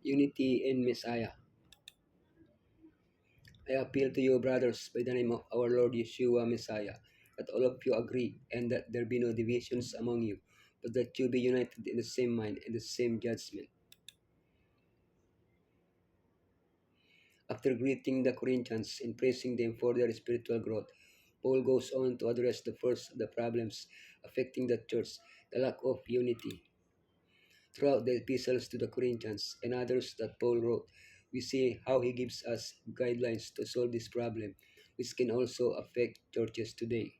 Unity in Messiah. I appeal to you, brothers, by the name of our Lord Yeshua Messiah, that all of you agree, and that there be no divisions among you, but that you be united in the same mind and the same judgment. After greeting the Corinthians and praising them for their spiritual growth, Paul goes on to address the first of the problems affecting the church, the lack of unity. Throughout the epistles to the Corinthians and others that Paul wrote, we see how he gives us guidelines to solve this problem, which can also affect churches today.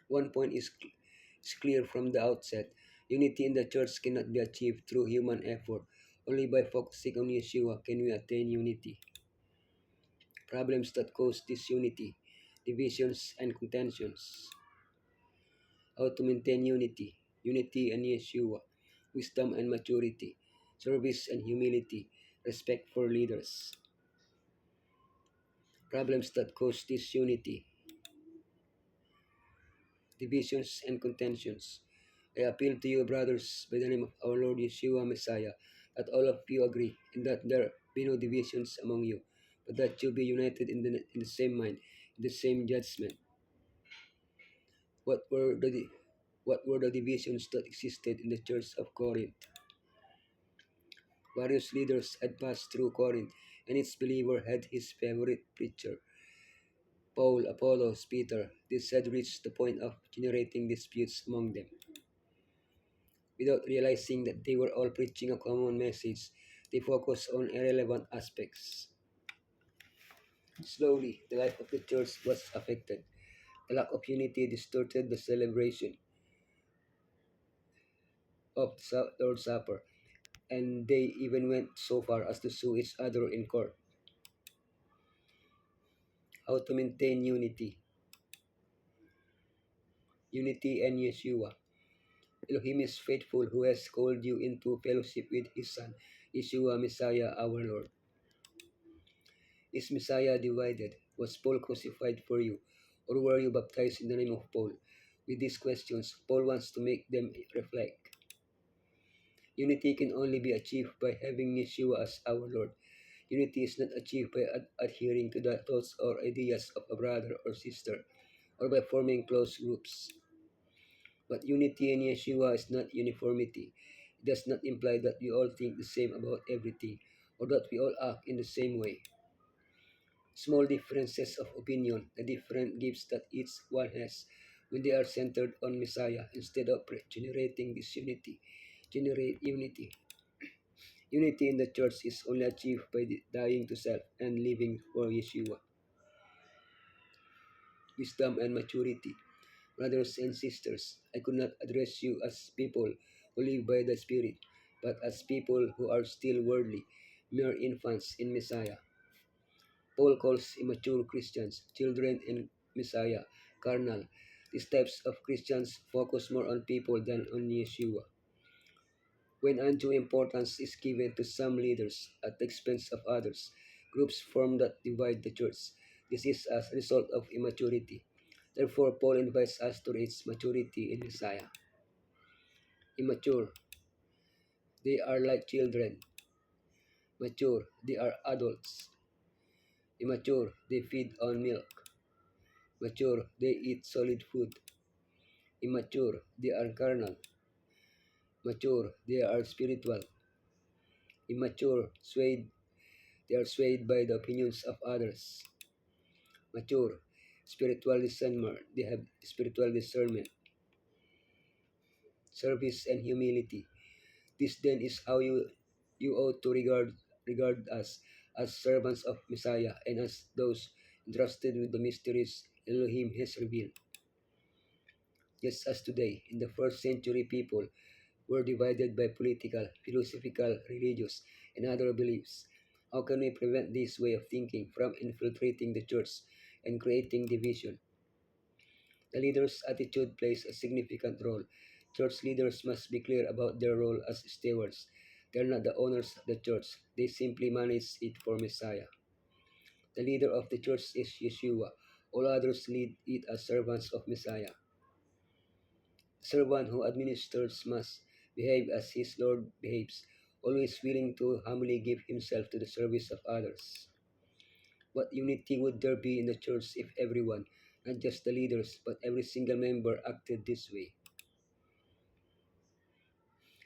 One point is clear from the outset: unity in the church cannot be achieved through human effort. Only by focusing on Yeshua can we attain unity. Problems that cause disunity, divisions, and contentions. How to maintain unity, unity and Yeshua, wisdom and maturity, service and humility, respect for leaders. Problems that cause disunity, divisions, and contentions. I appeal to you, brothers, by the name of our Lord Yeshua Messiah, that all of you agree, and that there be no divisions among you, but that you be united in the same mind, in the same judgment. What were the what were the divisions that existed in the church of Corinth? Various leaders had passed through Corinth, and its believer had his favorite preacher, Paul, Apollos, Peter. This had reached the point of generating disputes among them. Without realizing that they were all preaching a common message, they focused on irrelevant aspects. Slowly, the life of the church was affected. The lack of unity distorted the celebration of the Lord's Supper, and they even went so far as to sue each other in court. How to maintain unity? Unity and Yeshua. Elohim is faithful, who has called you into fellowship with his Son, Yeshua Messiah our Lord. Is Messiah divided? Was Paul crucified for you? Or were you baptized in the name of Paul? With these questions, Paul wants to make them reflect. Unity can only be achieved by having Yeshua as our Lord. Unity is not achieved by adhering to the thoughts or ideas of a brother or sister, or by forming close groups. But unity in Yeshua is not uniformity. It does not imply that we all think the same about everything, or that we all act in the same way. Small differences of opinion, the different gifts that each one has, when they are centered on Messiah instead of generating disunity, generate unity. Unity in the church is only achieved by dying to self and living for Yeshua. Wisdom and maturity. Brothers and sisters, I could not address you as people who live by the Spirit, but as people who are still worldly, mere infants in Messiah. Paul calls immature Christians children in Messiah, carnal. These types of Christians focus more on people than on Yeshua. When undue importance is given to some leaders at the expense of others, groups form that divide the church. This is as a result of immaturity. Therefore, Paul invites us to reach maturity in Messiah. Immature, they are like children. Mature, they are adults. Immature, they feed on milk. Mature, they eat solid food. Immature, they are carnal. Mature, they are spiritual. Immature, they are swayed by the opinions of others. Mature, spiritual discernment, they have spiritual discernment. Service and humility. This then is how you ought to regard us as servants of Messiah and as those entrusted with the mysteries Elohim has revealed. Just as today, in the first century, people were divided by political, philosophical, religious, and other beliefs. How can we prevent this way of thinking from infiltrating the church and creating division? The leader's attitude plays a significant role. Church leaders must be clear about their role as stewards. They are not the owners of the church, they simply manage it for Messiah. The leader of the church is Yeshua. All others lead it as servants of Messiah. The servant who administers must behave as his Lord behaves. always willing to humbly give himself to the service of others. What unity would there be in the church if everyone, not just the leaders, but every single member acted this way?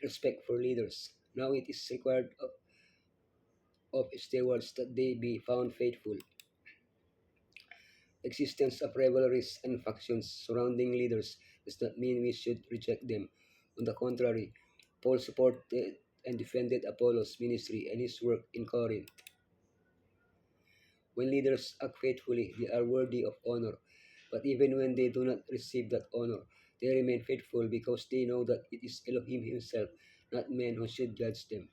Respect for leaders. Now it is required of stewards that they be found faithful. Existence of rivalries and factions surrounding leaders does not mean we should reject them. On the contrary, Paul supported and defended Apollos' ministry and his work in Corinth. When leaders act faithfully, they are worthy of honor. But even when they do not receive that honor, they remain faithful because they know that it is Elohim himself, not men, who should judge them.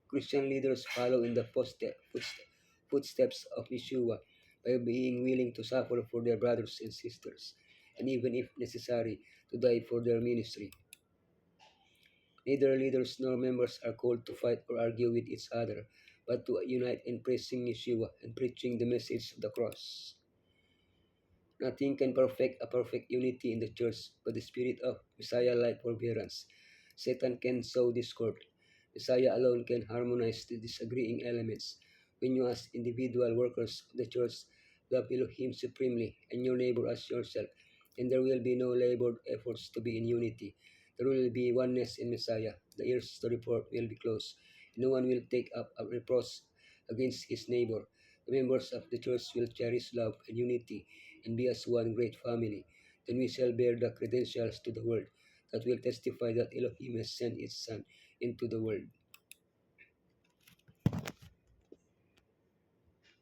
Christian leaders follow in the footsteps of Yeshua by being willing to suffer for their brothers and sisters, and even if necessary, to die for their ministry. Neither leaders nor members are called to fight or argue with each other, but to unite in praising Yeshua and preaching the message of the cross. Nothing can perfect a perfect unity in the church but the spirit of Messiah-like forbearance. Satan can sow discord. Messiah alone can harmonize the disagreeing elements. When you as individual workers of the church love Elohim supremely and your neighbor as yourself, then there will be no labored efforts to be in unity. There will be oneness in Messiah. The ears to report will be closed. No one will take up a reproach against his neighbor. The members of the church will cherish love and unity and be as one great family. Then we shall bear the credentials to the world that will testify that Elohim has sent its Son into the world.